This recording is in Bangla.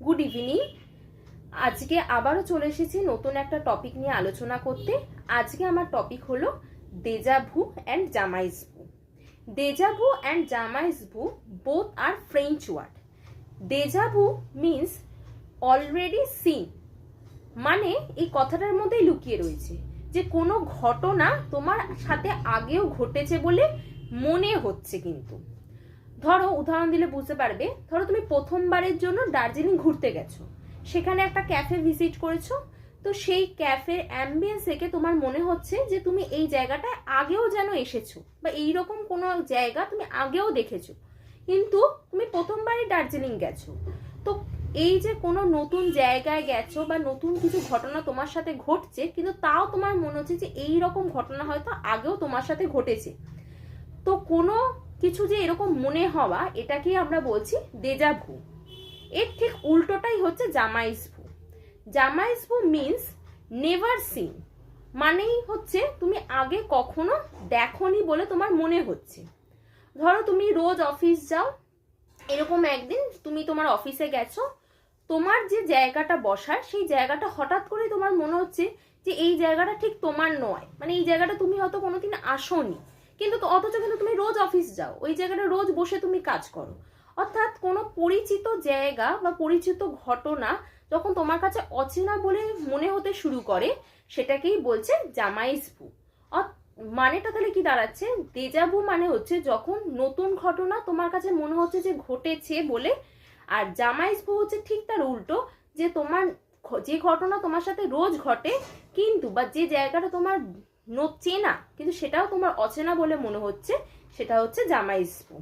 Good evening. আজকে আবারও চলে এসেছি নতুন একটা টপিক নিয়ে আলোচনা করতে। আজকে আমার টপিক হলো deja vu and jamais vu. Deja vu and jamais vu both are French word. Deja vu means already seen, মানে এই কথাটার মধ্যেই লুকিয়ে রয়েছে যে কোনো ঘটনা তোমার সাথে আগেও ঘটেছে বলে মনে হচ্ছে। কিন্তু ধরো, উদাহরণ দিলে বুঝতে পারবে, ধরো তুমি প্রথমবারের জন্য দার্জিলিং ঘুরতে গেছো, সেখানে একটা ক্যাফে ভিজিট করেছো, তো সেই ক্যাফের অ্যাম্বিয়েন্স থেকে তোমার মনে হচ্ছে যে তুমি এই জায়গাটায় আগেও যেন এসেছো বা এইরকম কোনো জায়গা তুমি আগেও দেখেছো, কিন্তু তুমি প্রথমবারই দার্জিলিং গেছো। তো এই যে কোনো নতুন জায়গায় গেছো বা নতুন কিছু ঘটনা তোমার সাথে ঘটছে, কিন্তু তাও তোমার মনে হচ্ছে যে এই রকম ঘটনা হয়তো আগেও তোমার সাথে ঘটেছে। তো কোনো কিছু যে এরকম মনে হওয়া, এটাকেই আমরা বলছি দেজাভু। এর ঠিক উল্টোটাই হচ্ছে জামাইজভু। জামাইজভু মিন্স নেভার সিন, মানেই হচ্ছে তুমি আগে কখনো দেখোনি বলে তোমার মনে হচ্ছে। ধরো তুমি রোজ অফিস যাও, এরকম একদিন তুমি তোমার অফিসে গেছো, তোমার যে জায়গাটা বসার সেই জায়গাটা হঠাৎ করে তোমার মনে হচ্ছে যে এই জায়গাটা ঠিক তোমার নয়, মানে এই জায়গাটা তুমি হয়তো কোনোদিন আসোনি, কিন্তু অথচ কিন্তু তুমি রোজ অফিস যাও, ওই জায়গাটা রোজ বসে তুমি কাজ করো। অর্থাৎ কোনো পরিচিত জায়গা বা পরিচিত ঘটনা যখন তোমার কাছে অচেনা বলে মনে হতে শুরু করে, সেটাকেই বলছে জামাইজভু। মানেটা তাহলে কি দাঁড়াচ্ছে? দেজাভু মানে হচ্ছে যখন নতুন ঘটনা তোমার কাছে মনে হচ্ছে যে ঘটেছে বলে, আর জামাইজভু হচ্ছে ঠিক তার উল্টো, যে তোমার যে ঘটনা তোমার সাথে রোজ ঘটে কিন্তু বা যে জায়গাটা তোমার চেনা কিন্তু সেটাও তোমার অচেনা বলে মনে হচ্ছে, সেটা হচ্ছে জামাইজভু।